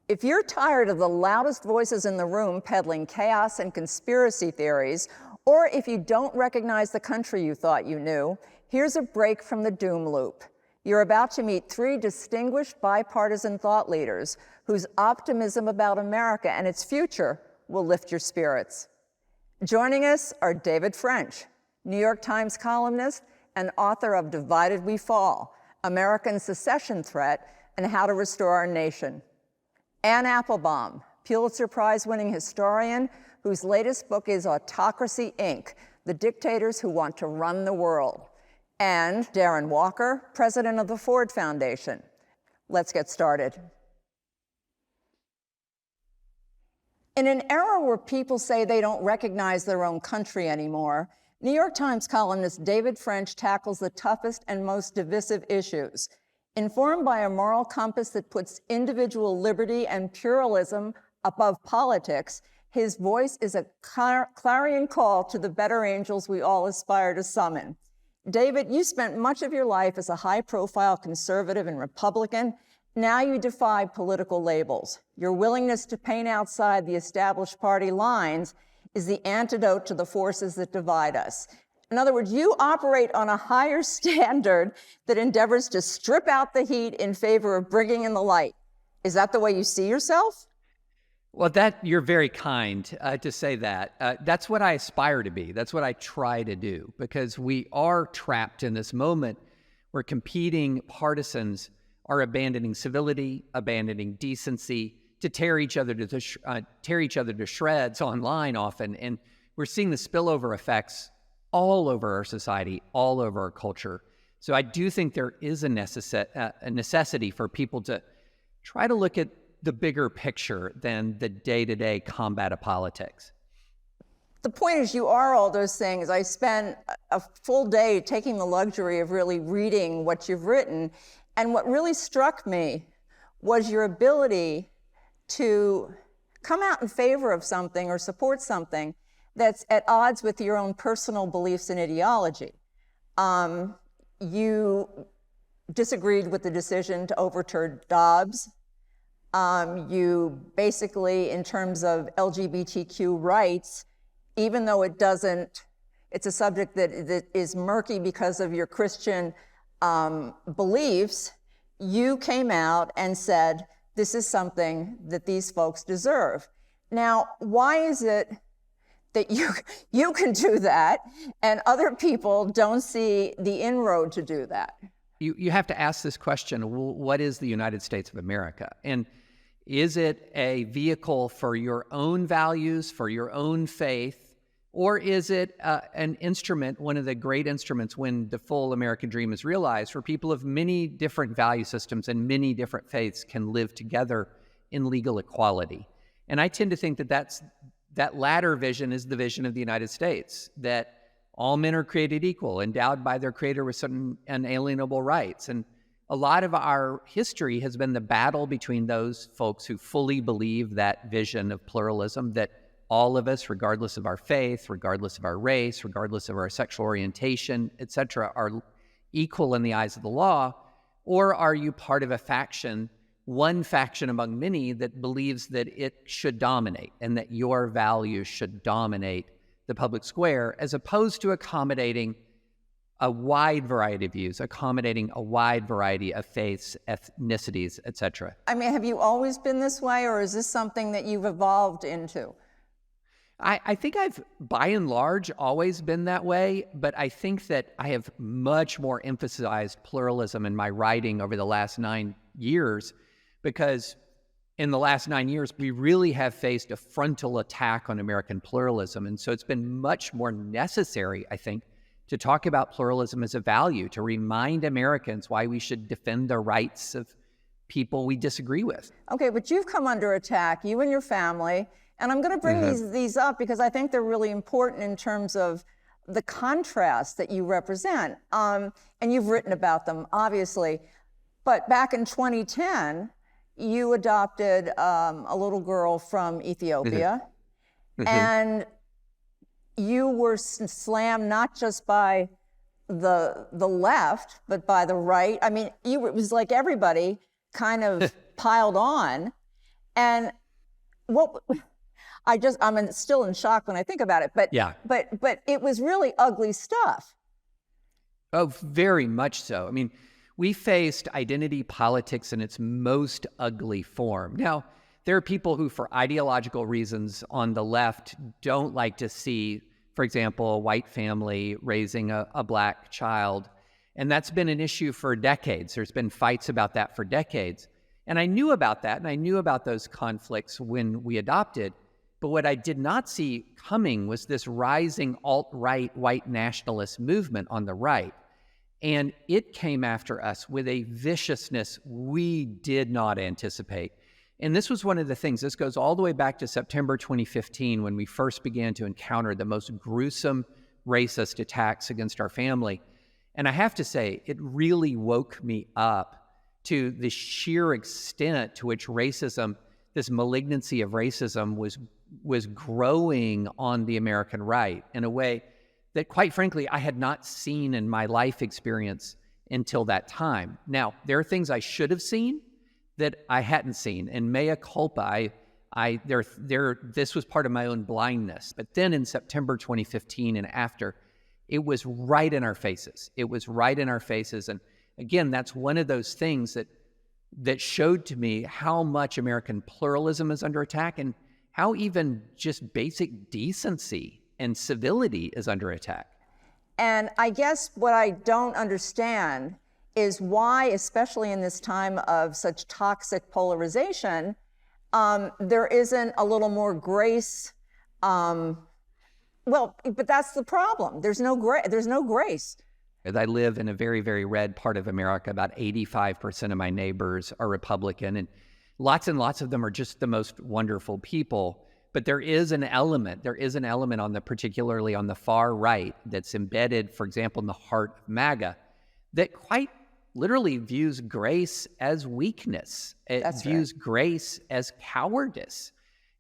If you're tired of the loudest voices in the room peddling chaos and conspiracy theories, or if you don't recognize the country you thought you knew, here's a break from the doom loop. You're about to meet three distinguished bipartisan thought leaders whose optimism about America and its future will lift your spirits. Joining us are David French, New York Times columnist and author of Divided We Fall, American Secession Threat and How to Restore Our Nation. Anne Applebaum, Pulitzer Prize-winning historian whose latest book is Autocracy, Inc., The Dictators Who Want to Run the World. And Darren Walker, president of the Ford Foundation. Let's get started. In an era where people say they don't recognize their own country anymore, New York Times columnist David French tackles the toughest and most divisive issues. Informed by a moral compass that puts individual liberty and pluralism above politics, his voice is a clarion call to the better angels we all aspire to summon. David, you spent much of your life as a high-profile conservative and Republican. Now you defy political labels. Your willingness to paint outside the established party lines is the antidote to the forces that divide us. In other words, you operate on a higher standard that endeavors to strip out the heat in favor of bringing in the light. Is that the way you see yourself? Well, you're very kind to say that. That's what I aspire to be. That's what I try to do, because we are trapped in this moment where competing partisans are abandoning civility, abandoning decency, to tear each other to shreds online often. And we're seeing the spillover effects all over our society, all over our culture. So I do think there is a necessity for people to try to look at the bigger picture than the day-to-day combat of politics. The point is, you are all those things. I spent a full day taking the luxury of really reading what you've written. And what really struck me was your ability to come out in favor of something or support something that's at odds with your own personal beliefs and ideology. You disagreed with the decision to overturn Dobbs. You basically, in terms of LGBTQ rights, even though it's a subject that is murky because of your Christian beliefs, you came out and said, this is something that these folks deserve. Now, why is it that you can do that and other people don't see the inroad to do that? You have to ask this question, what is the United States of America? And is it a vehicle for your own values, for your own faith, or is it an instrument, one of the great instruments when the full American dream is realized, where people of many different value systems and many different faiths can live together in legal equality? And I tend to think that latter vision is the vision of the United States, that all men are created equal, endowed by their creator with certain unalienable rights. And a lot of our history has been the battle between those folks who fully believe that vision of pluralism, that all of us, regardless of our faith, regardless of our race, regardless of our sexual orientation, etc., are equal in the eyes of the law. Or are you part of a faction, one faction among many, that believes that it should dominate and that your values should dominate the public square, as opposed to accommodating a wide variety of views, accommodating a wide variety of faiths, ethnicities, etc. I mean, have you always been this way, or is this something that you've evolved into? I think I've, by and large, always been that way, but I think that I have much more emphasized pluralism in my writing over the last 9 years, because in the last 9 years, we really have faced a frontal attack on American pluralism. And so it's been much more necessary, I think, to talk about pluralism as a value, to remind Americans why we should defend the rights of people we disagree with. Okay, but you've come under attack, you and your family, and I'm going to bring these up because I think they're really important in terms of the contrast that you represent. And you've written about them, obviously. But back in 2010, you adopted a little girl from Ethiopia, and you were slammed not just by the left, but by the right. I mean, it was like everybody kind of piled on. And what I'm still in shock when I think about it, but Yeah. but it was really ugly stuff. Oh, very much so. I mean, we faced identity politics in its most ugly form. Now, there are people who, for ideological reasons on the left, don't like to see, for example, a white family raising a black child. And that's been an issue for decades. There's been fights about that for decades. And I knew about that, and I knew about those conflicts when we adopted. But what I did not see coming was this rising alt-right white nationalist movement on the right. And it came after us with a viciousness we did not anticipate. And this was one of the things, this goes all the way back to September 2015 when we first began to encounter the most gruesome racist attacks against our family. And I have to say, it really woke me up to the sheer extent to which racism, this malignancy of racism, was growing on the American right in a way that, quite frankly, I had not seen in my life experience until that time. Now, there are things I should have seen that I hadn't seen, and mea culpa, this was part of my own blindness. But then in September 2015 and after, it was right in our faces. It was right in our faces. And again, that's one of those things that showed to me how much American pluralism is under attack and how even just basic decency and civility is under attack. And I guess what I don't understand is why, especially in this time of such toxic polarization, there isn't a little more grace. Well, but that's the problem. There's no grace. I live in a very, very red part of America. About 85% of my neighbors are Republican, and lots of them are just the most wonderful people. But there is an element particularly on the far right that's embedded, for example, in the heart of MAGA, that quite literally views grace as weakness. It views grace as cowardice.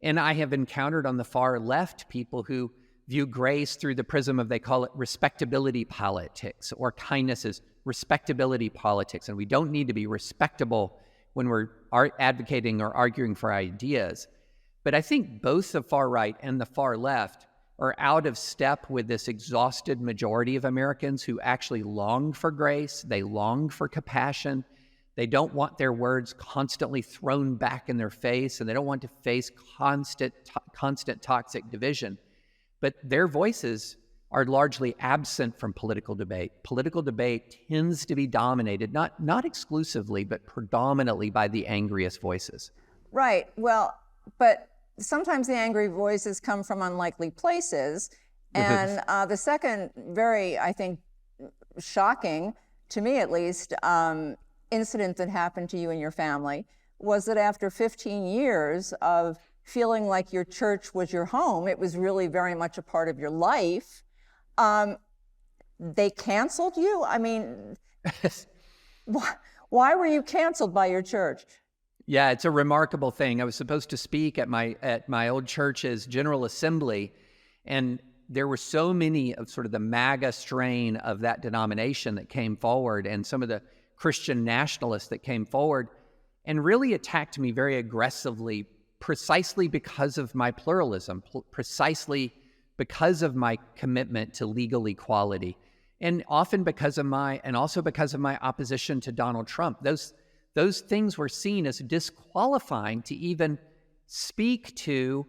And I have encountered on the far left people who view grace through the prism of, they call it respectability politics, or kindness as respectability politics. And we don't need to be respectable when we're advocating or arguing for ideas. But I think both the far right and the far left are out of step with this exhausted majority of Americans who actually long for grace. They long for compassion. They don't want their words constantly thrown back in their face, and they don't want to face constant toxic division. But their voices are largely absent from political debate. Political debate tends to be dominated, not exclusively, but predominantly by the angriest voices. Right. Well, but sometimes the angry voices come from unlikely places. And the second very, I think, shocking, to me at least, incident that happened to you and your family was that after 15 years of feeling like your church was your home, it was really very much a part of your life, they canceled you? I mean, why were you canceled by your church? Yeah, it's a remarkable thing. I was supposed to speak at my old church's General Assembly, and there were so many of sort of the MAGA strain of that denomination that came forward, and some of the Christian nationalists that came forward and really attacked me very aggressively, precisely because of my pluralism, precisely because of my commitment to legal equality, and often also because of my opposition to Donald Trump. Those things were seen as disqualifying to even speak to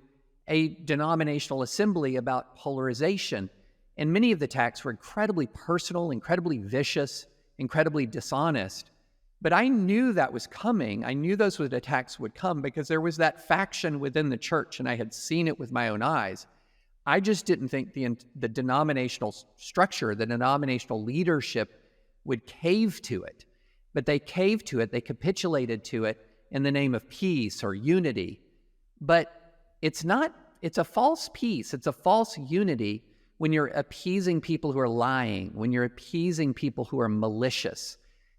a denominational assembly about polarization. And many of the attacks were incredibly personal, incredibly vicious, incredibly dishonest. But I knew that was coming. I knew those attacks would come because there was that faction within the church, and I had seen it with my own eyes. I just didn't think the denominational structure, the denominational leadership would cave to it. But they caved to it, they capitulated to it in the name of peace or unity. But it's a false peace, it's a false unity when you're appeasing people who are lying, when you're appeasing people who are malicious.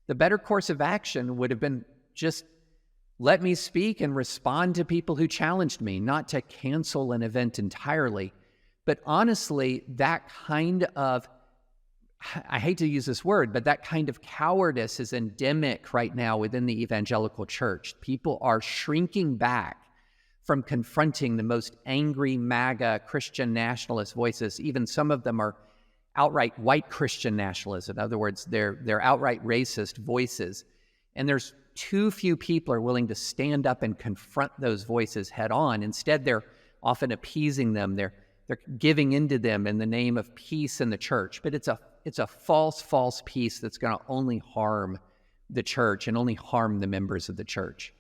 The better course of action would have been just let me speak and respond to people who challenged me, not to cancel an event entirely. But honestly, that kind of, I hate to use this word, but that kind of cowardice is endemic right now within the evangelical church. People are shrinking back from confronting the most angry MAGA Christian nationalist voices. Even some of them are outright white Christian nationalists. In other words, they're outright racist voices. And there's too few people are willing to stand up and confront those voices head on. Instead, they're often appeasing them. They're giving into them in the name of peace in the church. But it's a false peace that's going to only harm the church and only harm the members of the church.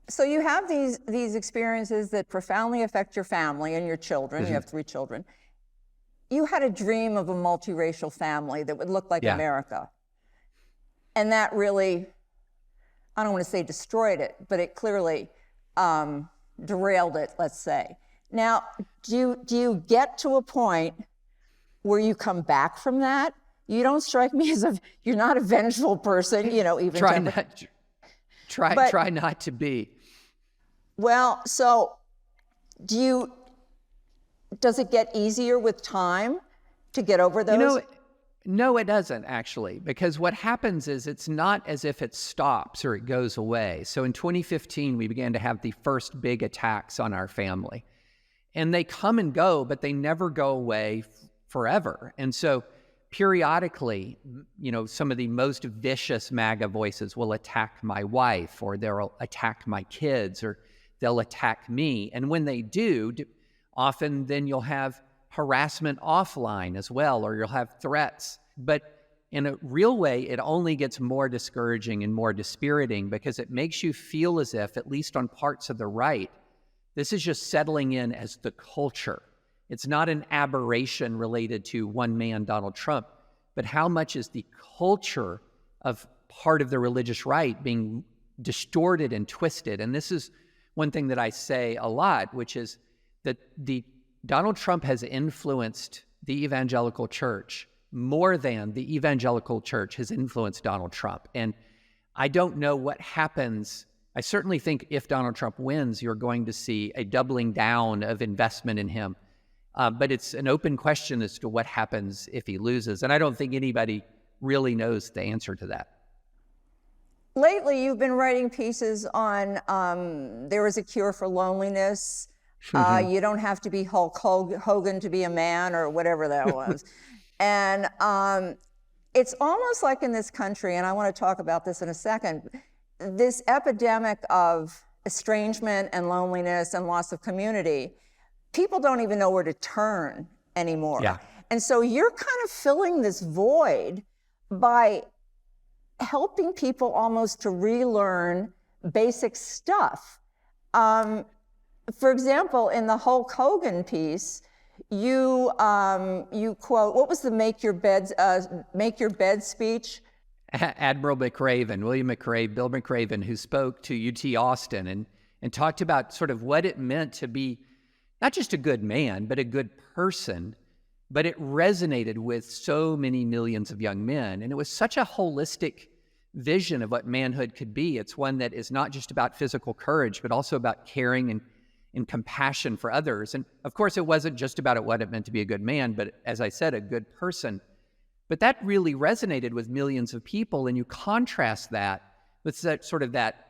So you have these experiences that profoundly affect your family and your children. You have 3 children. You had a dream of a multiracial family that would look like America. And that really, I don't want to say destroyed it, but it clearly derailed it, let's say. Now, do you get to a point where you come back from that? You don't strike me as you're not a vengeful person, even try not to be. Well, so does it get easier with time to get over those? No, it doesn't actually, because what happens is it's not as if it stops or it goes away. So in 2015, we began to have the first big attacks on our family. And they come and go, but they never go away forever. And so periodically, some of the most vicious MAGA voices will attack my wife, or they'll attack my kids, or they'll attack me. And when they do, often then you'll have harassment offline as well, or you'll have threats. But in a real way, it only gets more discouraging and more dispiriting, because it makes you feel as if, at least on parts of the right, this is just settling in as the culture. It's not an aberration related to one man, Donald Trump, but how much is the culture of part of the religious right being distorted and twisted? And this is one thing that I say a lot, which is that Donald Trump has influenced the evangelical church more than the evangelical church has influenced Donald Trump. And I don't know what happens. I certainly think if Donald Trump wins, you're going to see a doubling down of investment in him. But it's an open question as to what happens if he loses. And I don't think anybody really knows the answer to that. Lately, you've been writing pieces on there is a cure for loneliness. You don't have to be Hulk Hogan to be a man, or whatever that was. And it's almost like in this country, and I want to talk about this in a second, this epidemic of estrangement and loneliness and loss of community, people don't even know where to turn anymore. Yeah. And so you're kind of filling this void by helping people almost to relearn basic stuff. For example, in the Hulk Hogan piece, you quote, what was the make your bed speech? Admiral McRaven, William McRaven, Bill McRaven, who spoke to UT Austin and talked about sort of what it meant to be not just a good man, but a good person. But it resonated with so many millions of young men. And it was such a holistic vision of what manhood could be. It's one that is not just about physical courage, but also about caring and compassion for others. And of course, it wasn't just about what it meant to be a good man, but as I said, a good person. But that really resonated with millions of people. And you contrast that with that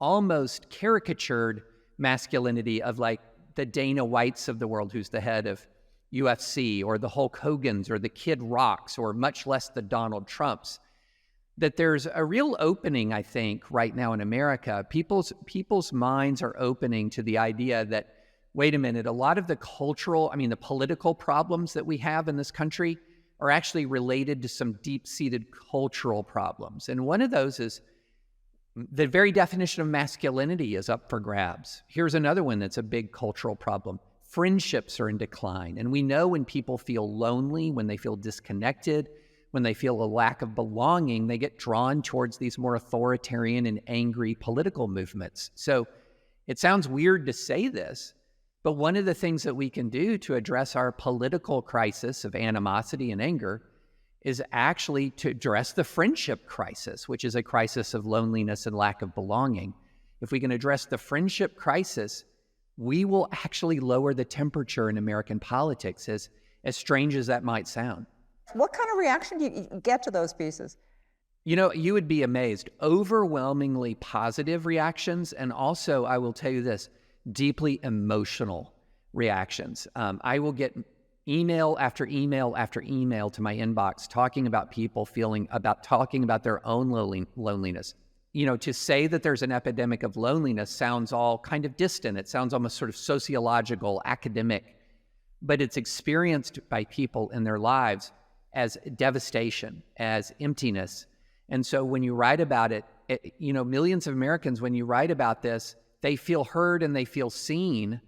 almost caricatured masculinity of like the Dana Whites of the world, who's the head of UFC, or the Hulk Hogans, or the Kid Rocks, or much less the Donald Trumps. That there's a real opening, I think, right now in America. People's minds are opening to the idea that, wait a minute, a lot of the the political problems that we have in this country are actually related to some deep-seated cultural problems. And one of those is the very definition of masculinity is up for grabs. Here's another one that's a big cultural problem. Friendships are in decline. And we know when people feel lonely, when they feel disconnected, when they feel a lack of belonging, they get drawn towards these more authoritarian and angry political movements. So it sounds weird to say this, but one of the things that we can do to address our political crisis of animosity and anger is actually to address the friendship crisis, which is a crisis of loneliness and lack of belonging. If we can address the friendship crisis, we will actually lower the temperature in American politics, as strange as that might sound. What kind of reaction do you get to those pieces? You would be amazed. Overwhelmingly positive reactions. And also, I will tell you this, deeply emotional reactions. I will get email after email after email to my inbox talking about people talking about their own loneliness. You know, to say that there's an epidemic of loneliness sounds all kind of distant. It sounds almost sort of sociological, academic, but it's experienced by people in their lives as devastation, as emptiness. And so when you write about it, you know, millions of Americans, when you write about this, they feel heard and they feel seen,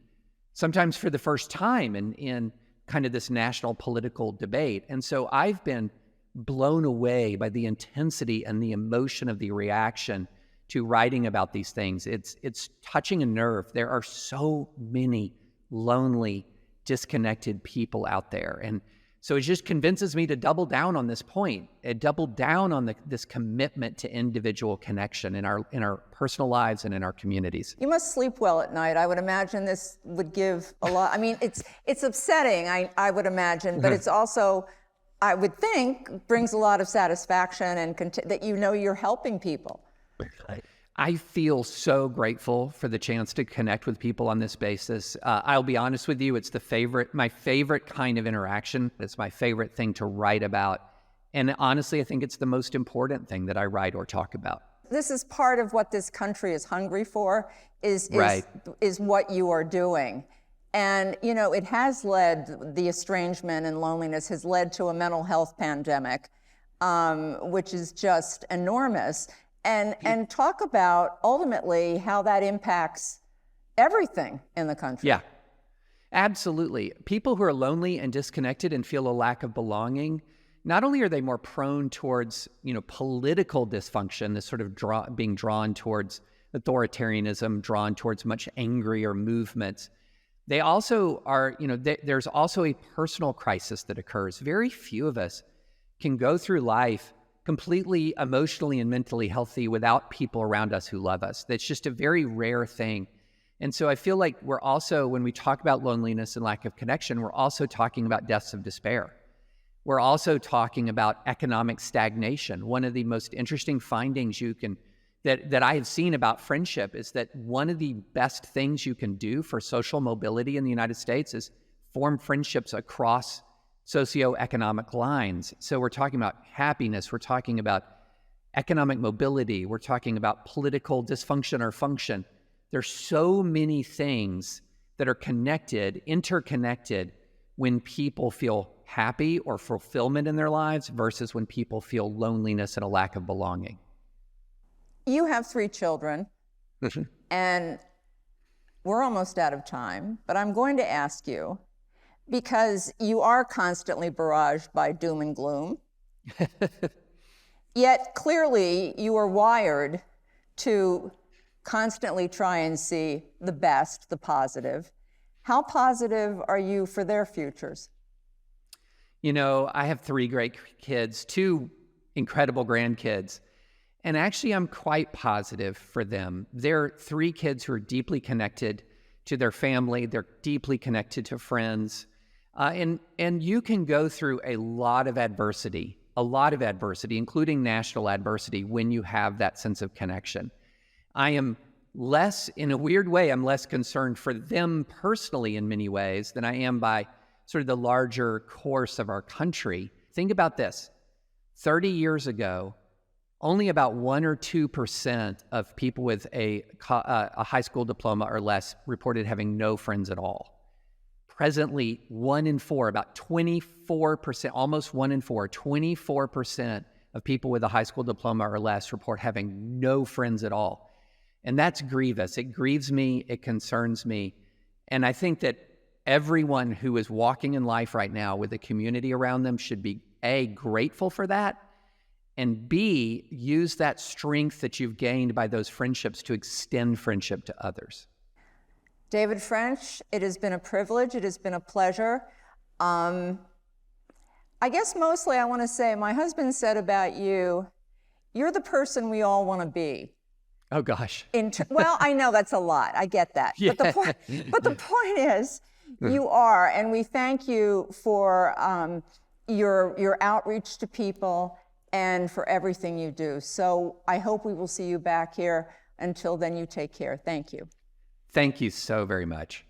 sometimes for the first time in kind of this national political debate. And so I've been blown away by the intensity and the emotion of the reaction to writing about these things. It's touching a nerve. There are so many lonely, disconnected people out there. And so it just convinces me to double down on this point, double down on this commitment to individual connection in our personal lives and in our communities. You must sleep well at night. I would imagine this would give a lot. I mean, it's upsetting, I would imagine, but it's also, I would think, brings a lot of satisfaction and that you know you're helping people. I feel so grateful for the chance to connect with people on this basis. I'll be honest with you, it's my favorite kind of interaction. It's my favorite thing to write about. And honestly, I think it's the most important thing that I write or talk about. This is part of what this country is hungry for, is what you are doing. And, you know, it has led, the estrangement and loneliness has led to a mental health pandemic, which is just enormous. And talk about ultimately how that impacts everything in the country. Yeah, absolutely. People who are lonely and disconnected and feel a lack of belonging, not only are they more prone towards, you know, political dysfunction, this sort of being drawn towards authoritarianism, drawn towards much angrier movements, they also are, you know, there's also a personal crisis that occurs. Very few of us can go through life completely emotionally and mentally healthy without people around us who love us. That's just a very rare thing. And so I feel like we're also, when we talk about loneliness and lack of connection, we're also talking about deaths of despair. We're also talking about economic stagnation. One of the most interesting findings that I have seen about friendship is that one of the best things you can do for social mobility in the United States is form friendships across socioeconomic lines. So we're talking about happiness, we're talking about economic mobility, we're talking about political dysfunction or function. There's so many things that are interconnected when people feel happy or fulfillment in their lives versus when people feel loneliness and a lack of belonging. You have 3 children, and we're almost out of time, but I'm going to ask you, because you are constantly barraged by doom and gloom. Yet clearly you are wired to constantly try and see the best, the positive. How positive are you for their futures? You know, I have 3 great kids, 2 incredible grandkids, and actually I'm quite positive for them. They're 3 kids who are deeply connected to their family, they're deeply connected to friends. And you can go through a lot of adversity, including national adversity, when you have that sense of connection. I am in a weird way, I'm less concerned for them personally in many ways than I am by sort of the larger course of our country. Think about this. 30 years ago, only about 1 or 2% of people with a high school diploma or less reported having no friends at all. Presently, 1 in 4, about 24%, almost 1 in 4, 24% of people with a high school diploma or less report having no friends at all. And that's grievous. It grieves me, it concerns me. And I think that everyone who is walking in life right now with a community around them should be, A, grateful for that, and B, use that strength that you've gained by those friendships to extend friendship to others. David French, it has been a privilege. It has been a pleasure. I guess mostly I want to say, my husband said about you, you're the person we all want to be. Oh, gosh. Well, I know that's a lot. I get that. Yeah. But the point is, you are, and we thank you for your outreach to people and for everything you do. So I hope we will see you back here. Until then, you take care. Thank you. Thank you so very much.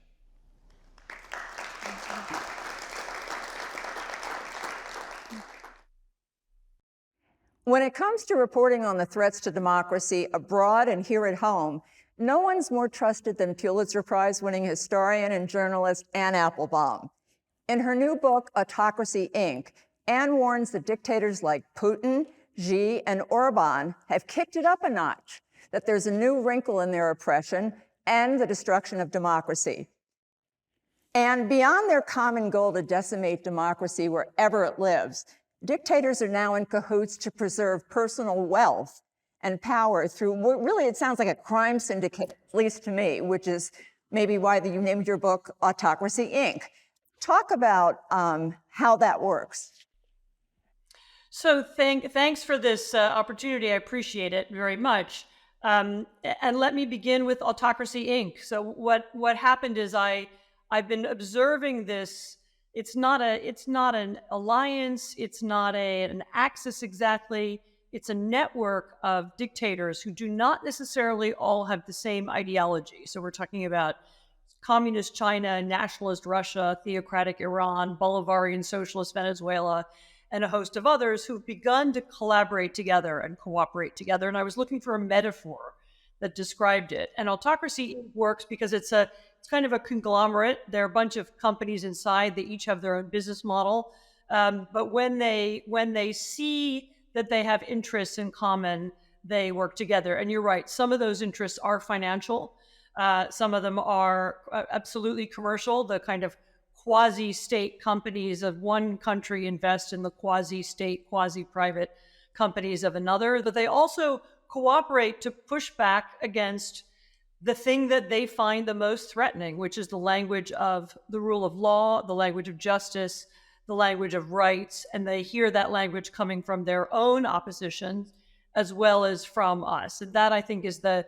When it comes to reporting on the threats to democracy abroad and here at home, no one's more trusted than Pulitzer Prize-winning historian and journalist Anne Applebaum. In her new book, Autocracy, Inc., Anne warns that dictators like Putin, Xi, and Orban have kicked it up a notch, that there's a new wrinkle in their oppression and the destruction of democracy. And beyond their common goal to decimate democracy wherever it lives, dictators are now in cahoots to preserve personal wealth and power through what really it sounds like a crime syndicate, at least to me, which is maybe why you named your book Autocracy, Inc. Talk about how that works. So thanks for this opportunity. I appreciate it very much. And let me begin with Autocracy, Inc. So what happened is I've been observing this. It's not an alliance. It's not an axis exactly. It's a network of dictators who do not necessarily all have the same ideology. So we're talking about communist China, nationalist Russia, theocratic Iran, Bolivarian socialist Venezuela, and a host of others who've begun to collaborate together and cooperate together. And I was looking for a metaphor that described it. And Autocracy works because it's kind of a conglomerate. There are a bunch of companies inside. They each have their own business model. But when they see that they have interests in common, they work together. And you're right, some of those interests are financial. Some of them are absolutely commercial. The kind of quasi-state companies of one country invest in the quasi-state, quasi-private companies of another. But they also cooperate to push back against the thing that they find the most threatening, which is the language of the rule of law, the language of justice, the language of rights, and they hear that language coming from their own opposition as well as from us. And that, I think, is the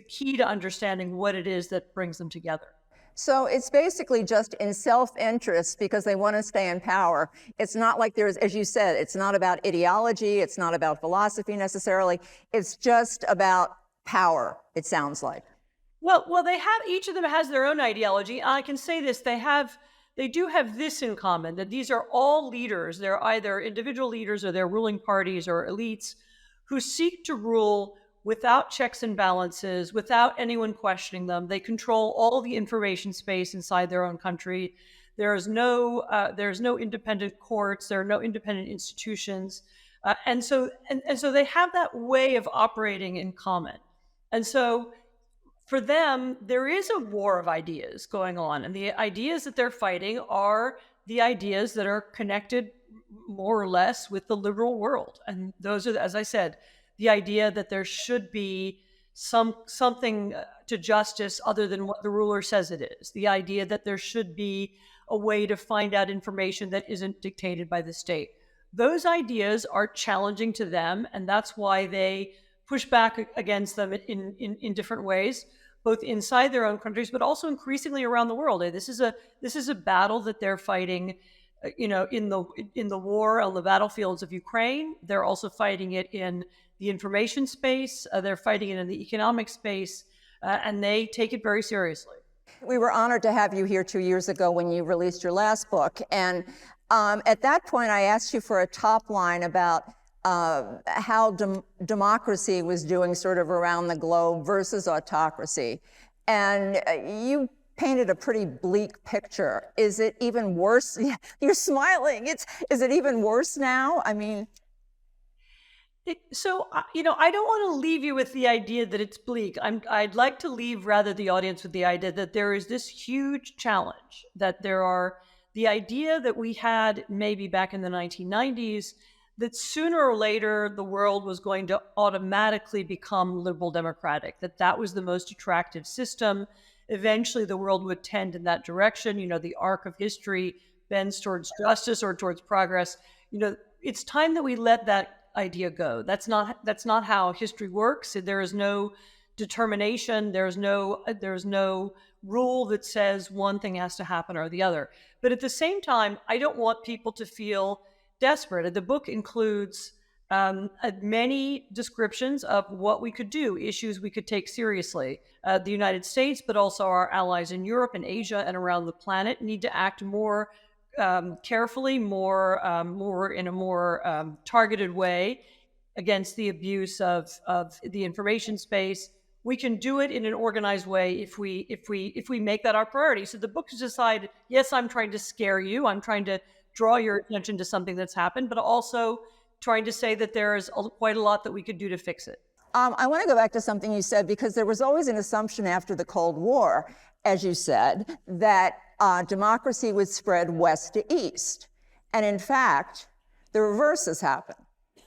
key to understanding what it is that brings them together. So it's basically just in self-interest because they want to stay in power. It's not like there's, as you said, it's not about ideology, it's not about philosophy necessarily. It's just about power, it sounds like. Well, each of them has their own ideology. I can say this, they do have this in common, that these are all leaders. They're either individual leaders or they're ruling parties or elites who seek to rule without checks and balances, without anyone questioning them. They control all the information space inside their own country. There's no independent courts. There are no independent institutions. And so they have that way of operating in common. And so for them, there is a war of ideas going on. And the ideas that they're fighting are the ideas that are connected more or less with the liberal world. And those are, as I said, the idea that there should be something to justice other than what the ruler says it is. The idea that there should be a way to find out information that isn't dictated by the state. Those ideas are challenging to them, and that's why they push back against them in different ways, both inside their own countries, but also increasingly around the world. This is a battle that they're fighting, in the war on the battlefields of Ukraine. They're also fighting it in the information space. They're fighting it in the economic space, and they take it very seriously. We were honored to have you here 2 years ago when you released your last book. And at that point, I asked you for a top line about how democracy was doing sort of around the globe versus autocracy. And you painted a pretty bleak picture. Is it even worse? You're smiling. Is it even worse now? I mean... I don't want to leave you with the idea that it's bleak. I'd like to leave rather the audience with the idea that there is this huge challenge, that the idea that we had maybe back in the 1990s, that sooner or later the world was going to automatically become liberal democratic, that was the most attractive system. Eventually the world would tend in that direction. The arc of history bends towards justice or towards progress. It's time that we let that idea go. That's not how history works. There is no determination. There's no rule that says one thing has to happen or the other. But at the same time, I don't want people to feel desperate. The book includes many descriptions of what we could do, issues we could take seriously. The United States, but also our allies in Europe and Asia and around the planet, need to act more carefully, more in a more targeted way against the abuse of the information space. We can do it in an organized way if we make that our priority. So the book has decided, yes, I'm trying to scare you. I'm trying to draw your attention to something that's happened, but also trying to say that there's quite a lot that we could do to fix it. I want to go back to something you said, because there was always an assumption after the Cold War, as you said, that democracy would spread west to east. And in fact, the reverse has happened.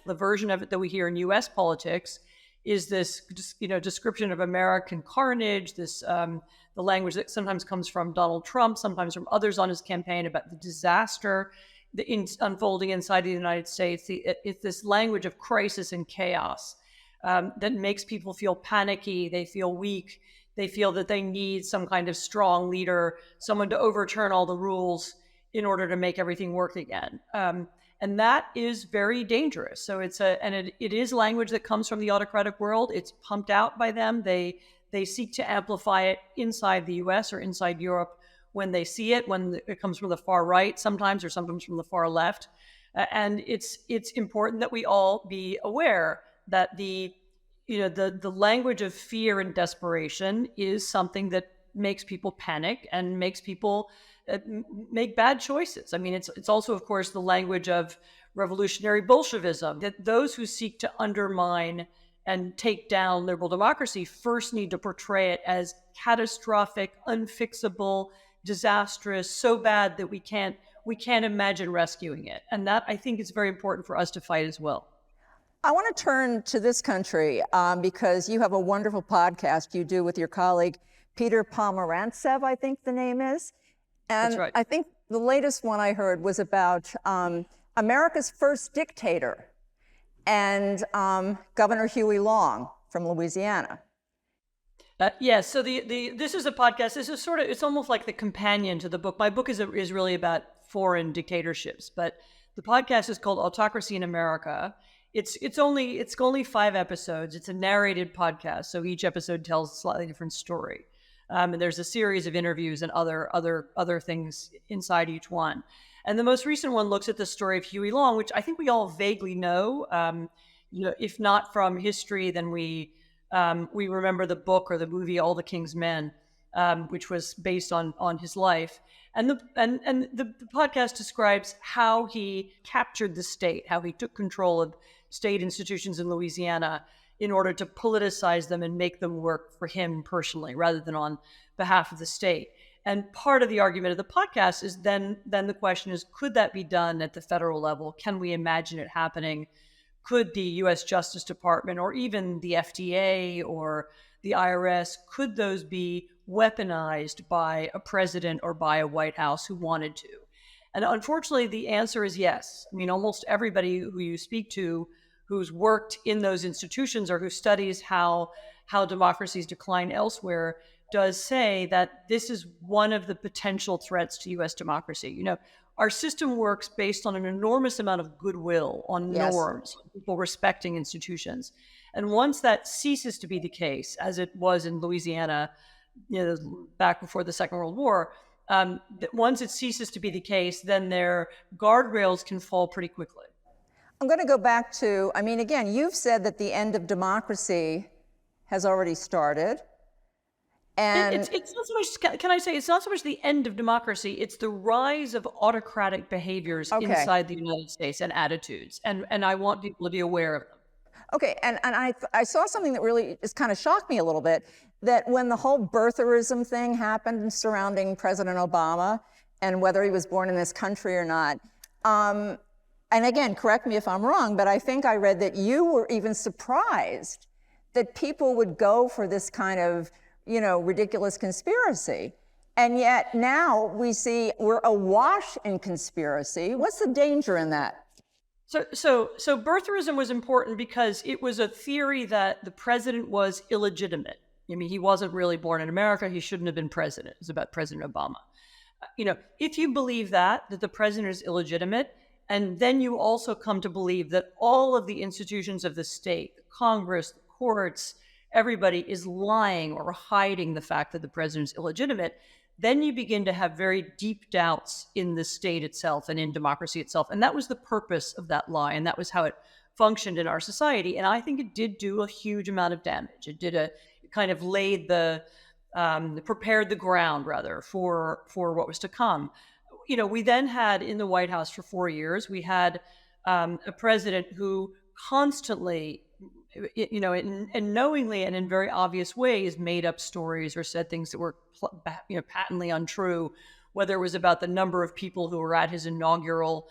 The version of it that we hear in U.S. politics is this, description of American carnage, this the language that sometimes comes from Donald Trump, sometimes from others on his campaign, about the disaster unfolding inside the United States. It's this language of crisis and chaos that makes people feel panicky. They feel weak. They feel that they need some kind of strong leader, someone to overturn all the rules in order to make everything work again. And that is very dangerous. So it is language that comes from the autocratic world. It's pumped out by them. They seek to amplify it inside the US or inside Europe when they see it, when it comes from the far right sometimes, or sometimes from the far left. And it's important that we all be aware that the language of fear and desperation is something that makes people panic and makes people make bad choices. I mean, it's also, of course, the language of revolutionary Bolshevism, that those who seek to undermine and take down liberal democracy first need to portray it as catastrophic, unfixable, disastrous, so bad that we can't imagine rescuing it. And that, I think, is very important for us to fight as well. I want to turn to this country because you have a wonderful podcast you do with your colleague, Peter Pomerantsev, I think the name is. And That's right. I think the latest one I heard was about America's first dictator and Governor Huey Long from Louisiana. Yes. So this is a podcast. This is it's almost like the companion to the book. My book is really about foreign dictatorships, but the podcast is called Autocracy in America. It's only 5 episodes. It's a narrated podcast, so each episode tells a slightly different story. And there's a series of interviews and other things inside each one. And the most recent one looks at the story of Huey Long, which I think we all vaguely know. If not from history, then we remember the book or the movie All the King's Men, which was based on his life. And the podcast describes how he captured the state, how he took control of state institutions in Louisiana in order to politicize them and make them work for him personally rather than on behalf of the state. And part of the argument of the podcast is then the question is, could that be done at the federal level? Can we imagine it happening? Could the U.S. Justice Department or even the FDA or the IRS, could those be weaponized by a president or by a White House who wanted to? And unfortunately, the answer is yes. I mean, almost everybody who you speak to who's worked in those institutions or who studies how democracies decline elsewhere does say that this is one of the potential threats to U.S. democracy. Our system works based on an enormous amount of goodwill, on norms, people respecting institutions. And once that ceases to be the case, as it was in Louisiana, back before the Second World War, once it ceases to be the case, then their guardrails can fall pretty quickly. I'm going to go back to, again, you've said that the end of democracy has already started. And it's not so much, can I say, it's not so much the end of democracy, it's the rise of autocratic behaviors inside the United States and attitudes. And I want people to be aware of them. Okay, and I saw something that really just kind of shocked me a little bit, that when the whole birtherism thing happened surrounding President Obama and whether he was born in this country or not, and again, correct me if I'm wrong, but I think I read that you were even surprised that people would go for this kind of, ridiculous conspiracy. And yet now we see we're awash in conspiracy. What's the danger in that? So birtherism was important because it was a theory that the president was illegitimate. He wasn't really born in America. He shouldn't have been president. It was about President Obama. If you believe that the president is illegitimate, And then you also come to believe that all of the institutions of the state, the Congress, the courts, everybody is lying or hiding the fact that the president's illegitimate. Then you begin to have very deep doubts in the state itself and in democracy itself. And that was the purpose of that lie. And that was how it functioned in our society. And I think it did do a huge amount of damage. It kind of laid prepared the ground rather for what was to come. We then had in the White House for 4 years, we had a president who constantly, and knowingly and in very obvious ways made up stories or said things that were, patently untrue, whether it was about the number of people who were at his inaugural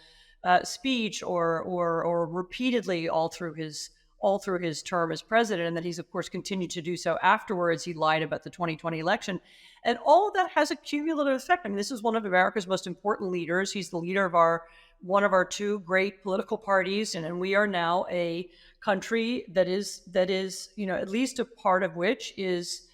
speech or repeatedly all through his term as president, and that he's of course continued to do so afterwards. He lied about the 2020 election, and all of that has a cumulative effect. I mean, this is one of America's most important leaders. He's the leader of one of our two great political parties, and we are now a country that is at least a part of which is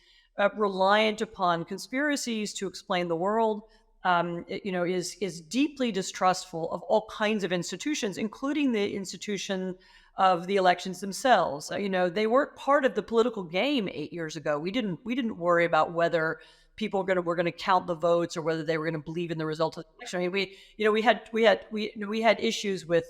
reliant upon conspiracies to explain the world. Is deeply distrustful of all kinds of institutions, including the institution of the elections themselves. They weren't part of the political game 8 years ago. We didn't worry about whether people were going to count the votes or whether they were going to believe in the result of the election. I mean, we had issues with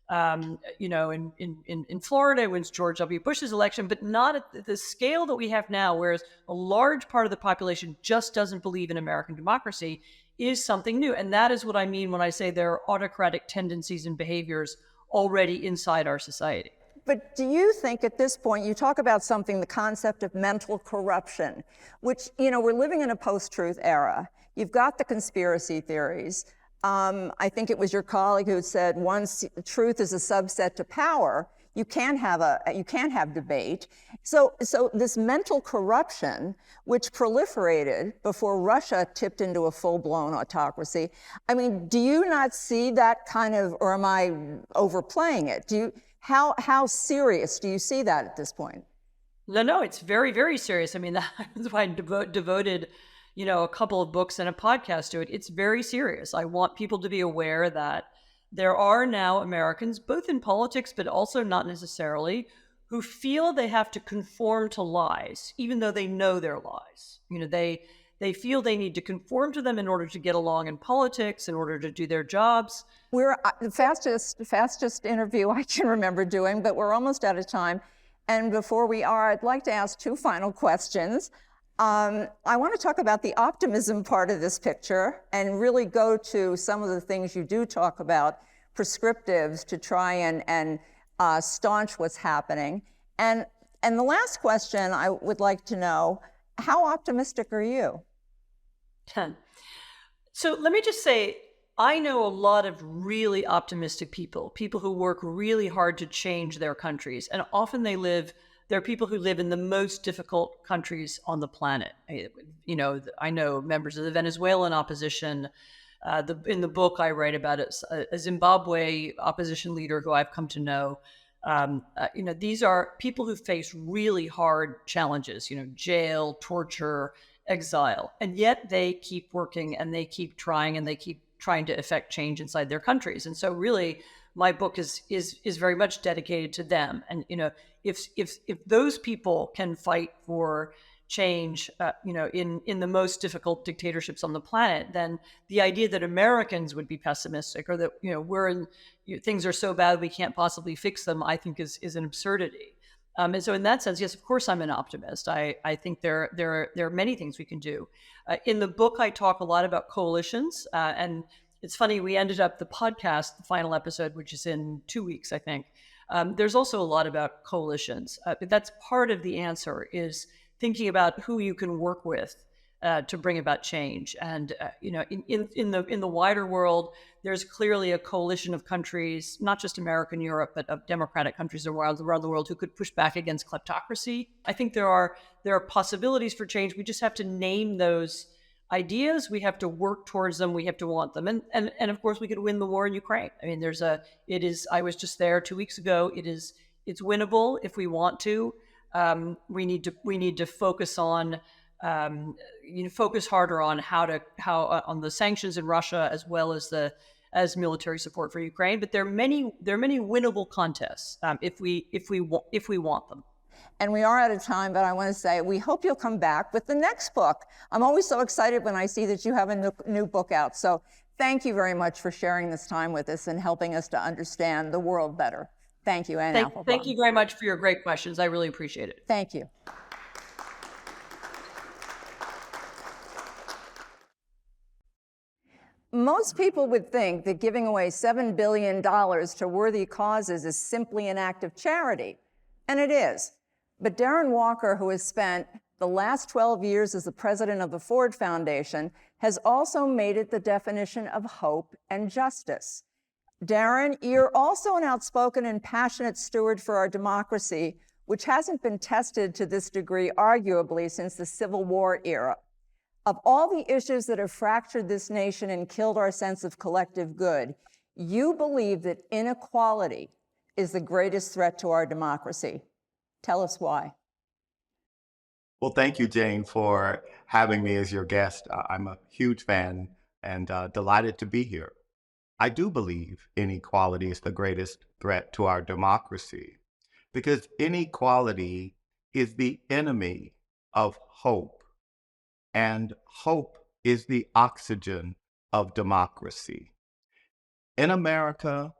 in Florida when George W. Bush's election, but not at the scale that we have now, whereas a large part of the population just doesn't believe in American democracy, is something new. And that is what I mean when I say there are autocratic tendencies and behaviors already inside our society. But do you think at this point, you talk about something, the concept of mental corruption, which, we're living in a post-truth era. You've got the conspiracy theories. I think it was your colleague who said once truth is a subset to power, you can't have debate. So this mental corruption, which proliferated before Russia tipped into a full-blown autocracy. I mean, do you not see that kind of, or am I overplaying it? How serious do you see that at this point? No, it's very, very serious. I mean, that's why I devoted a couple of books and a podcast to it. It's very serious. I want people to be aware that there are now Americans, both in politics, but also not necessarily, who feel they have to conform to lies, even though they know they're lies. They feel they need to conform to them in order to get along in politics, in order to do their jobs. We're the fastest interview I can remember doing, but we're almost out of time. And before we are, I'd like to ask two final questions. I want to talk about the optimism part of this picture and really go to some of the things you do talk about, prescriptives to try and staunch what's happening. And the last question I would like to know, how optimistic are you? So let me just say, I know a lot of really optimistic people who work really hard to change their countries, and often there are people who live in the most difficult countries on the planet. I know members of the Venezuelan opposition. In the book, I write about a Zimbabwe opposition leader who I've come to know. These are people who face really hard challenges, jail, torture, exile, and yet they keep working and they keep trying and they keep trying to effect change inside their countries. And so really, my book is very much dedicated to them. And, if those people can fight for change, in the most difficult dictatorships on the planet, then the idea that Americans would be pessimistic or that, things are so bad we can't possibly fix them, I think is an absurdity. And so in that sense, yes, of course, I'm an optimist. I think there are many things we can do. In the book, I talk a lot about coalitions. And it's funny, we ended up the podcast, the final episode, which is in 2 weeks, I think. There's also a lot about coalitions. But that's part of the answer, is thinking about who you can work with to bring about change. And in the wider world, there's clearly a coalition of countries, not just America and Europe, but of democratic countries around the world who could push back against kleptocracy. I think there are possibilities for change. We just have to name those ideas. We have to work towards them. We have to want them. And of course, we could win the war in Ukraine. I mean, I was just there 2 weeks ago. It's winnable if we want to. We need to focus on focus harder on how on the sanctions in Russia, as well as the as military support for Ukraine. But there are many winnable contests if we want them. And we are out of time, but I want to say we hope you'll come back with the next book. I'm always so excited when I see that you have a new book out. So thank you very much for sharing this time with us and helping us to understand the world better. Thank you, Anne Applebaum. Thank you very much for your great questions. I really appreciate it. Thank you. Most people would think that giving away $7 billion to worthy causes is simply an act of charity, and it is. But Darren Walker, who has spent the last 12 years as the president of the Ford Foundation, has also made it the definition of hope and justice. Darren, you're also an outspoken and passionate steward for our democracy, which hasn't been tested to this degree, arguably, since the Civil War era. Of all the issues that have fractured this nation and killed our sense of collective good, you believe that inequality is the greatest threat to our democracy. Tell us why. Well, thank you, Jane, for having me as your guest. I'm a huge fan and delighted to be here. I do believe inequality is the greatest threat to our democracy because inequality is the enemy of hope. And hope is the oxygen of democracy. In America,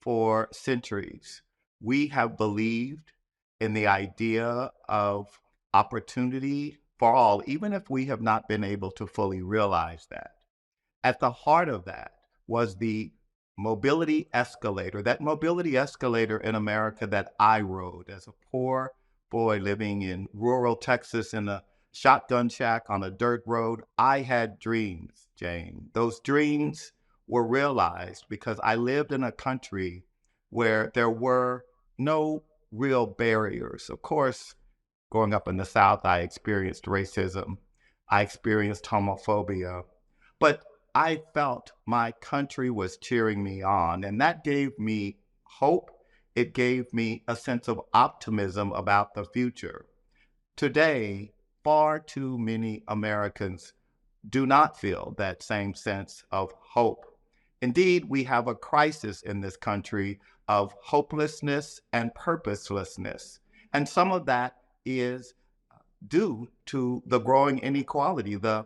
for centuries, we have believed in the idea of opportunity for all, even if we have not been able to fully realize that. At the heart of that was the mobility escalator, that mobility escalator in America that I rode as a poor boy living in rural Texas in a shotgun shack on a dirt road. I had dreams, Jane. Those dreams were realized because I lived in a country where there were no real barriers. Of course, growing up in the South, I experienced racism. I experienced homophobia. But I felt my country was cheering me on, and that gave me hope. It gave me a sense of optimism about the future. Today, far too many Americans do not feel that same sense of hope. Indeed, we have a crisis in this country of hopelessness and purposelessness. And some of that is due to the growing inequality, the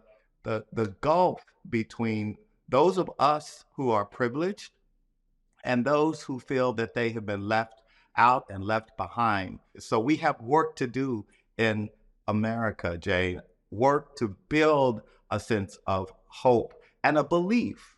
gulf between those of us who are privileged and those who feel that they have been left out and left behind. So we have work to do in America, Jane, work to build a sense of hope and a belief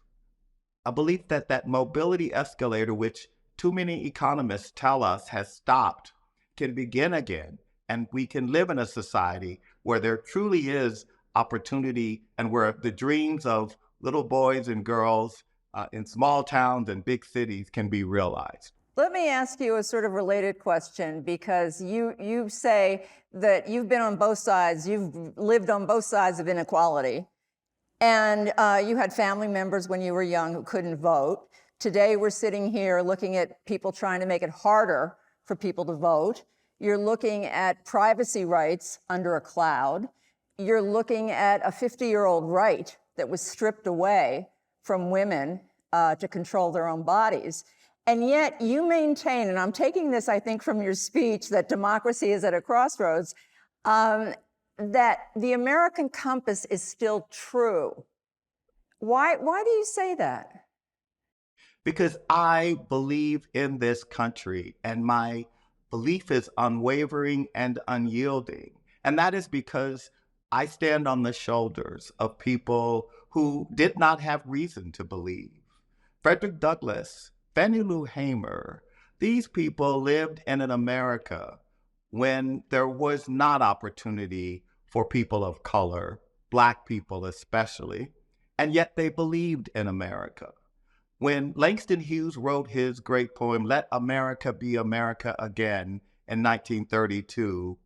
that that mobility escalator, which too many economists tell us has stopped, can begin again. And we can live in a society where there truly is opportunity and where the dreams of little boys and girls in small towns and big cities can be realized. Let me ask you a sort of related question, because you say that you've been on both sides, you've lived on both sides of inequality, and you had family members when you were young who couldn't vote. Today we're sitting here looking at people trying to make it harder for people to vote. You're looking at privacy rights under a cloud. You're looking at a 50-year-old right that was stripped away from women to control their own bodies. And yet you maintain, and I'm taking this, I think, from your speech, that democracy is at a crossroads, that the American compass is still true. Why do you say that? Because I believe in this country, and my belief is unwavering and unyielding. And that is because I stand on the shoulders of people who did not have reason to believe. Frederick Douglass, Fannie Lou Hamer, these people lived in an America when there was not opportunity for people of color, Black people especially, and yet they believed in America. When Langston Hughes wrote his great poem, Let America Be America Again, in 1932,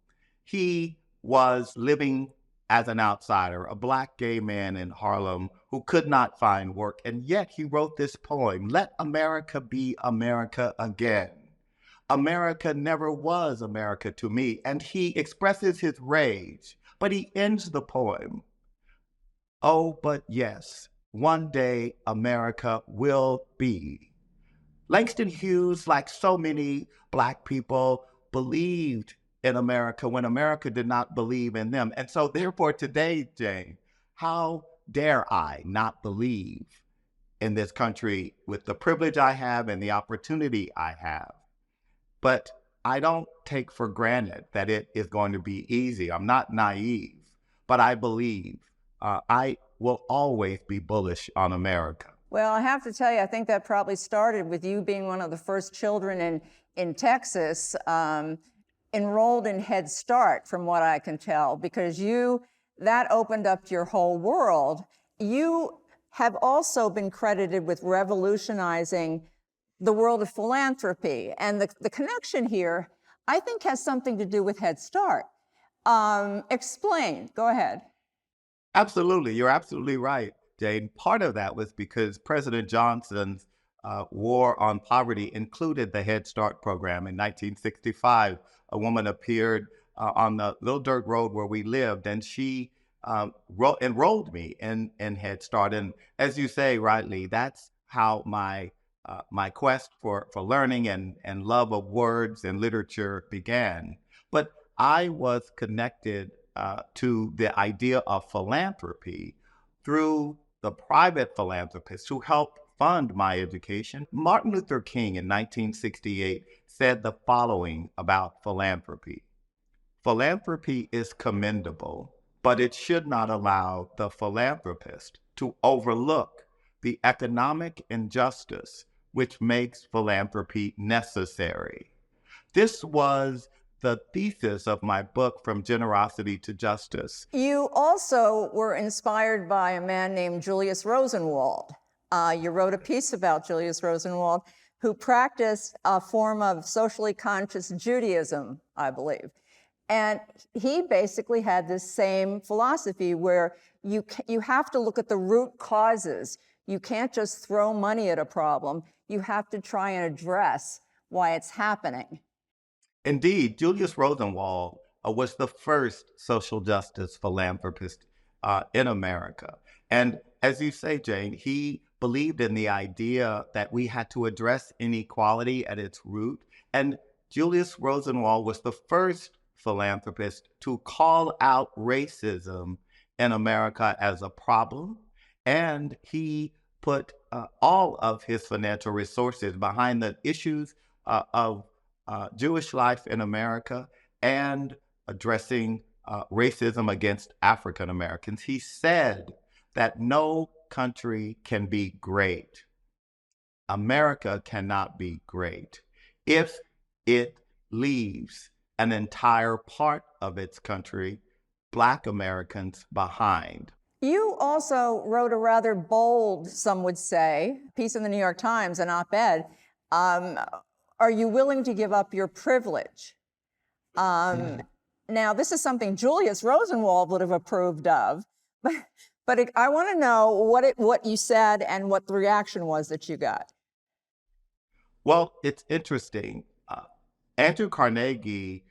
he was living as an outsider, a Black gay man in Harlem who could not find work. And yet he wrote this poem, Let America Be America Again. America never was America to me. And he expresses his rage, but he ends the poem, oh, but yes, one day America will be. Langston Hughes, like so many Black people, believed in America when America did not believe in them. And so therefore today, Jane, how dare I not believe in this country with the privilege I have and the opportunity I have? But I don't take for granted that it is going to be easy. I'm not naive, but I believe I will always be bullish on America. Well, I have to tell you, I think that probably started with you being one of the first children in Texas enrolled in Head Start, from what I can tell, because that opened up your whole world. You have also been credited with revolutionizing the world of philanthropy. And the connection here, I think, has something to do with Head Start. Explain, go ahead. Absolutely, you're absolutely right, Jane. Part of that was because President Johnson's war on poverty included the Head Start program. In 1965, a woman appeared on the little dirt road where we lived, and she enrolled me in Head Start. And as you say rightly, that's how my quest for learning and love of words and literature began. But I was connected to the idea of philanthropy through the private philanthropists who helped fund my education. Martin Luther King in 1968 said the following about philanthropy: "Philanthropy is commendable, but it should not allow the philanthropist to overlook the economic injustice which makes philanthropy necessary." This was the thesis of my book, From Generosity to Justice. You also were inspired by a man named Julius Rosenwald. You wrote a piece about Julius Rosenwald, who practiced a form of socially conscious Judaism, I believe. And he basically had this same philosophy where you have to look at the root causes. You can't just throw money at a problem. You have to try and address why it's happening. Indeed, Julius Rosenwald was the first social justice philanthropist in America. And as you say, Jane, he believed in the idea that we had to address inequality at its root. And Julius Rosenwald was the first philanthropist to call out racism in America as a problem. And he put all of his financial resources behind the issues of Jewish life in America and addressing racism against African Americans. He said that no country can be great. America cannot be great if it leaves an entire part of its country, Black Americans, behind. You also wrote a rather bold, some would say, piece in the New York Times, an op-ed. Are you willing to give up your privilege? Now, this is something Julius Rosenwald would have approved of, but I want to know what you said and what the reaction was that you got. Well, it's interesting. Andrew Carnegie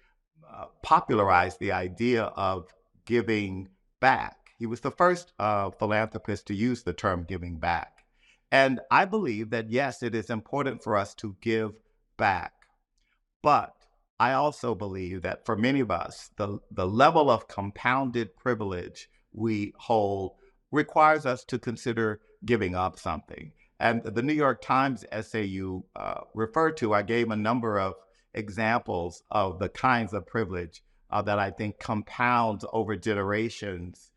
popularized the idea of giving back. He was the first philanthropist to use the term giving back. And I believe that, yes, it is important for us to give back. But I also believe that for many of us, the level of compounded privilege we hold requires us to consider giving up something. And the New York Times essay you referred to, I gave a number of examples of the kinds of privilege that I think compounds over generations,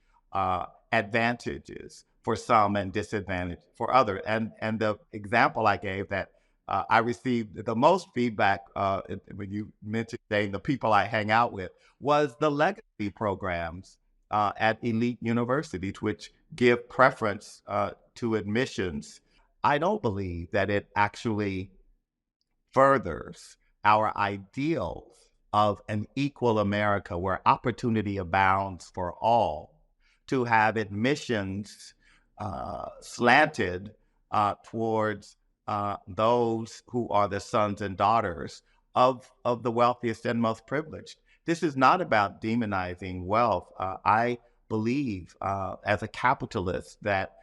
advantages for some and disadvantage for others. And the example I gave that I received the most feedback when you mentioned, Jane, the people I hang out with, was the legacy programs at elite universities, which give preference to admissions. I don't believe that it actually furthers our ideals of an equal America where opportunity abounds for all, to have admissions slanted towards those who are the sons and daughters of the wealthiest and most privileged. This is not about demonizing wealth. I believe as a capitalist that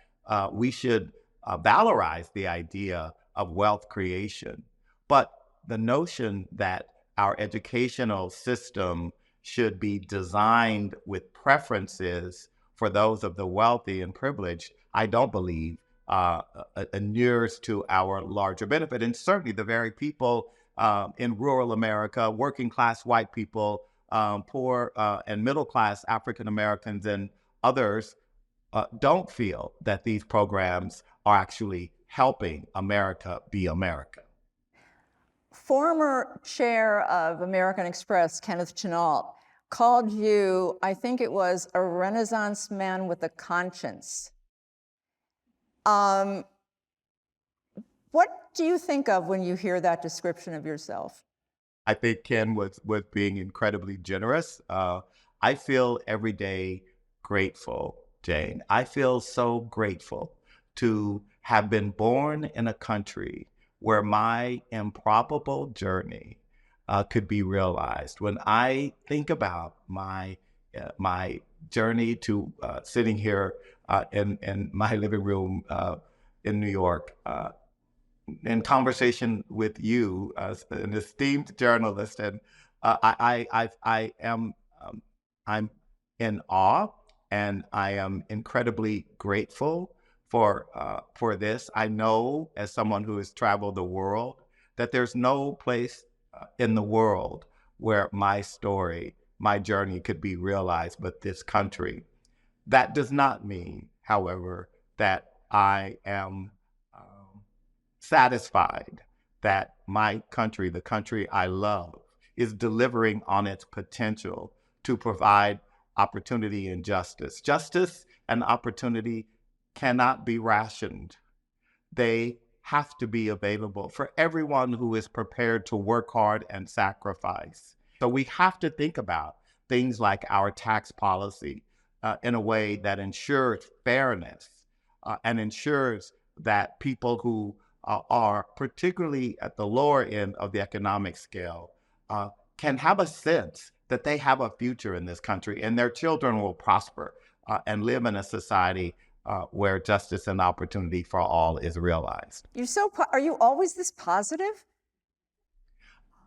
we should valorize the idea of wealth creation. But the notion that our educational system should be designed with preferences for those of the wealthy and privileged, I don't believe inures to our larger benefit. And certainly the very people in rural America, working class white people, poor and middle class African Americans and others don't feel that these programs are actually helping America be America. Former chair of American Express, Kenneth Chenault, called you, I think it was, a Renaissance man with a conscience. What do you think of when you hear that description of yourself? I think Ken was being incredibly generous. I feel every day grateful, Jane. I feel so grateful to have been born in a country where my improbable journey could be realized. When I think about my journey to sitting here in my living room in New York, in conversation with you as an esteemed journalist, and I'm in awe, and I am incredibly grateful for this. I know, as someone who has traveled the world, that there's no place in the world where my story, my journey could be realized but this country. That does not mean, however, that I am satisfied that my country, the country I love, is delivering on its potential to provide opportunity and justice. Justice and opportunity cannot be rationed. They have to be available for everyone who is prepared to work hard and sacrifice. So we have to think about things like our tax policy in a way that ensures fairness and ensures that people who are particularly at the lower end of the economic scale can have a sense that they have a future in this country and their children will prosper and live in a society where justice and opportunity for all is realized. Are you always this positive?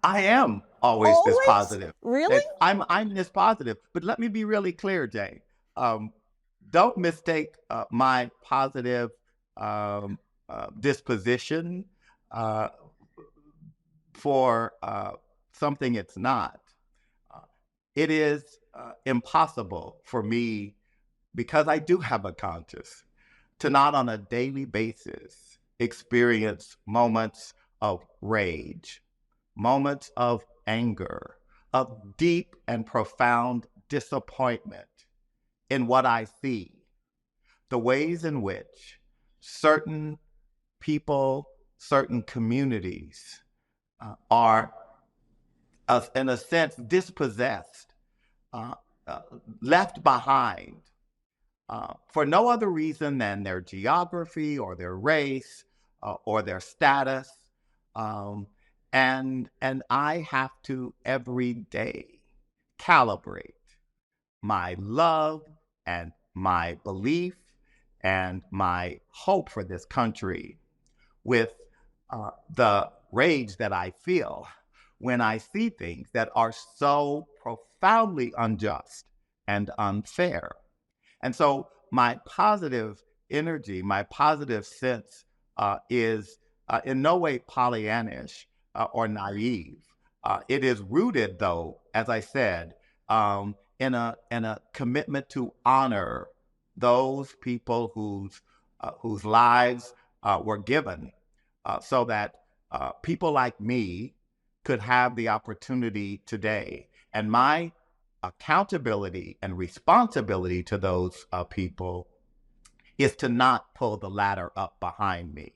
I am always this positive. Really? I'm this positive. But let me be really clear, Jane. Don't mistake my positive disposition for something it's not. It is impossible for me, because I do have a conscience, to not on a daily basis experience moments of rage, moments of anger, of deep and profound disappointment in what I see, the ways in which certain people, certain communities are, in a sense, dispossessed, left behind for no other reason than their geography or their race or their status. And I have to every day calibrate my love and my belief and my hope for this country with the rage that I feel when I see things that are so profoundly unjust and unfair. And so my positive energy, my positive sense is in no way Pollyannish or naive. It is rooted, though, as I said, in a commitment to honor those people whose lives were given so that people like me could have the opportunity today. And my accountability and responsibility to those people is to not pull the ladder up behind me,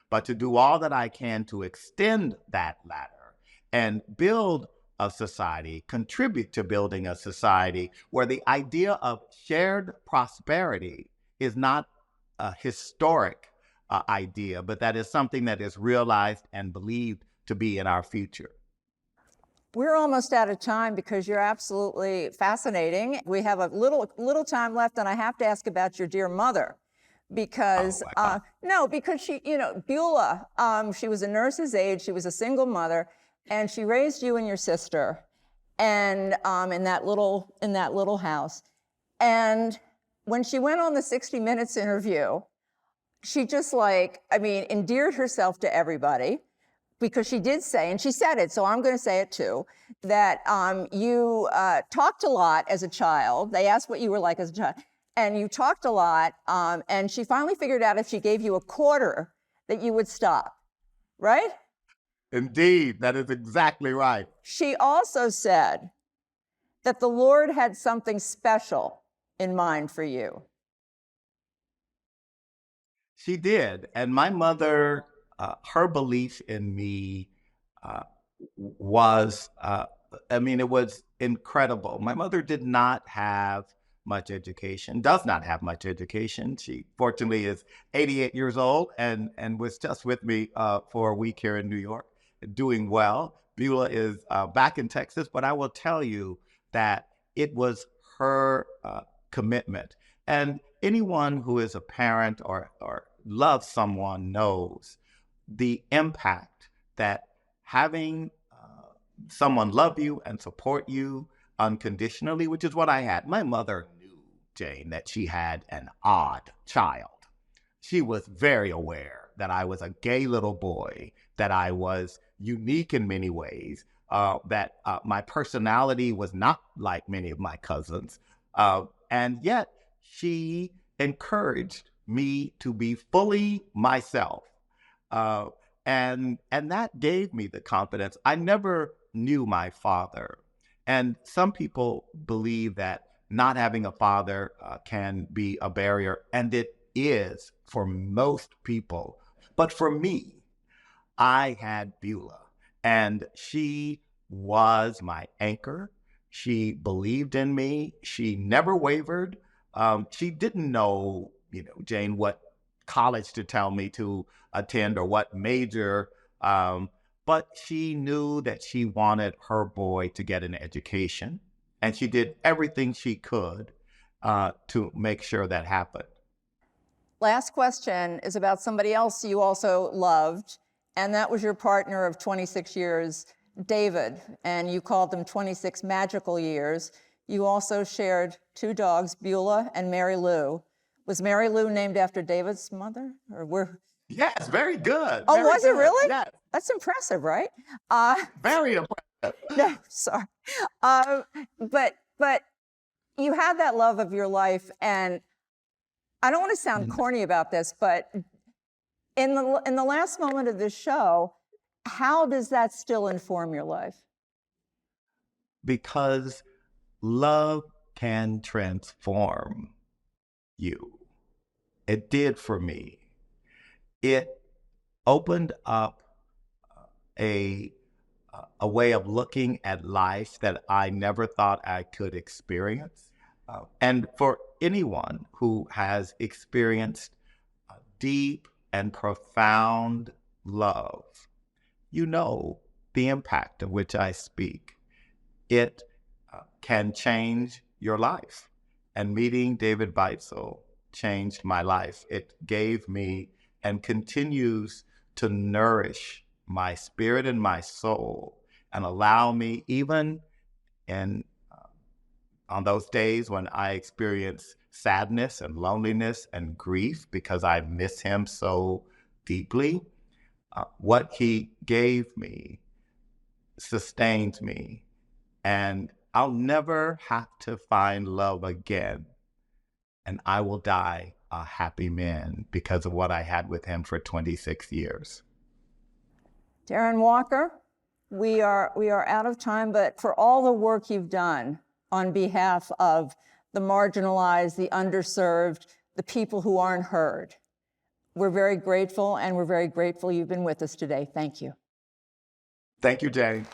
but to do all that I can to extend that ladder and build a society, contribute to building a society where the idea of shared prosperity is not a historic idea, but that is something that is realized and believed to be in our future. We're almost out of time because you're absolutely fascinating. We have a little time left, and I have to ask about your dear mother, because Oh, my God. no, because she, Beulah, she was a nurse's aide, she was a single mother, and she raised you and your sister, and in that little house. And when she went on the 60 Minutes interview, she just endeared herself to everybody, because she did say, and she said it, so I'm going to say it too, that you talked a lot as a child. They asked what you were like as a child, and you talked a lot, and she finally figured out if she gave you a quarter that you would stop, right? Indeed, that is exactly right. She also said that the Lord had something special in mind for you. She did. And my mother, her belief in me was, it was incredible. My mother did not have much education, does not have much education. She fortunately is 88 years old and was just with me for a week here in New York, doing well. Beulah is back in Texas, but I will tell you that it was her commitment. And anyone who is a parent or loves someone knows the impact that having someone love you and support you unconditionally, which is what I had. My mother knew, Jane, that she had an odd child. She was very aware that I was a gay little boy, that I was unique in many ways, that my personality was not like many of my cousins. And yet she encouraged me to be fully myself. And that gave me the confidence. I never knew my father. And some people believe that not having a father can be a barrier, and it is for most people. But for me, I had Beulah, and she was my anchor. She believed in me. She never wavered. She didn't know, Jane, what college to tell me to attend or what major, but she knew that she wanted her boy to get an education, and she did everything she could to make sure that happened. Last question is about somebody else you also loved, and that was your partner of 26 years, David, and you called them 26 magical years. You also shared 2 dogs, Beulah and Mary Lou. Was Mary Lou named after David's mother? Yes, very good. Oh, Very was it good. really? Yes, That's impressive, right? very impressive. No, sorry. But you had that love of your life, and I don't want to sound corny about this, but in the last moment of this show, how does that still inform your life? Because love can transform you. It did for me. It opened up a way of looking at life that I never thought I could experience. And for anyone who has experienced deep and profound love, you know the impact of which I speak. It can change your life. And meeting David Beitzel changed my life. It gave me and continues to nourish my spirit and my soul and allow me, even in on those days when I experience sadness and loneliness and grief because I miss him so deeply, what he gave me sustains me. And I'll never have to find love again. And I will die a happy man because of what I had with him for 26 years. Darren Walker, we are out of time, but for all the work you've done on behalf of the marginalized, the underserved, the people who aren't heard, we're very grateful, and we're very grateful you've been with us today. Thank you. Thank you, Jane.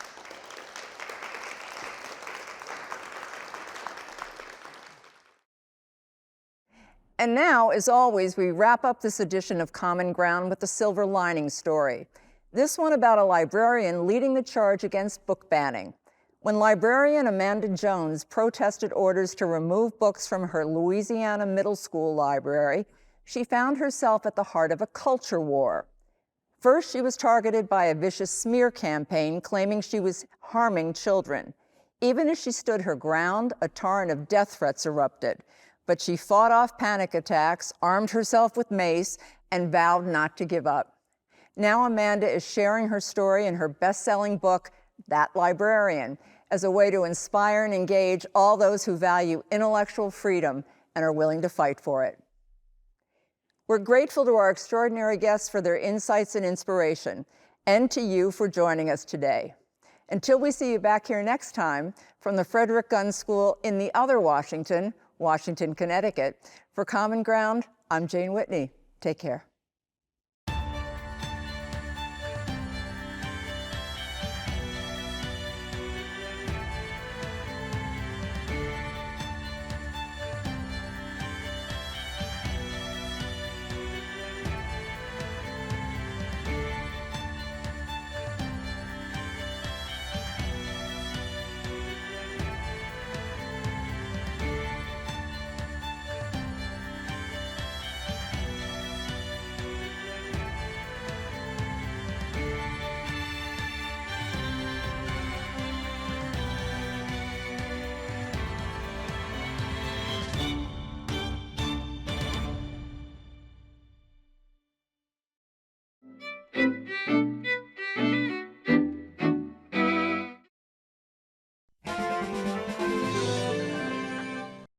And now, as always, we wrap up this edition of Common Ground with the silver lining story. This one about a librarian leading the charge against book banning. When librarian Amanda Jones protested orders to remove books from her Louisiana middle school library, she found herself at the heart of a culture war. First, she was targeted by a vicious smear campaign claiming she was harming children. Even as she stood her ground, a torrent of death threats erupted. But she fought off panic attacks, armed herself with mace, and vowed not to give up. Now Amanda is sharing her story in her best-selling book, That Librarian, as a way to inspire and engage all those who value intellectual freedom and are willing to fight for it. We're grateful to our extraordinary guests for their insights and inspiration, and to you for joining us today. Until we see you back here next time, from the Frederick Gunn School in the other Washington, Connecticut, for Common Ground, I'm Jane Whitney. Take care.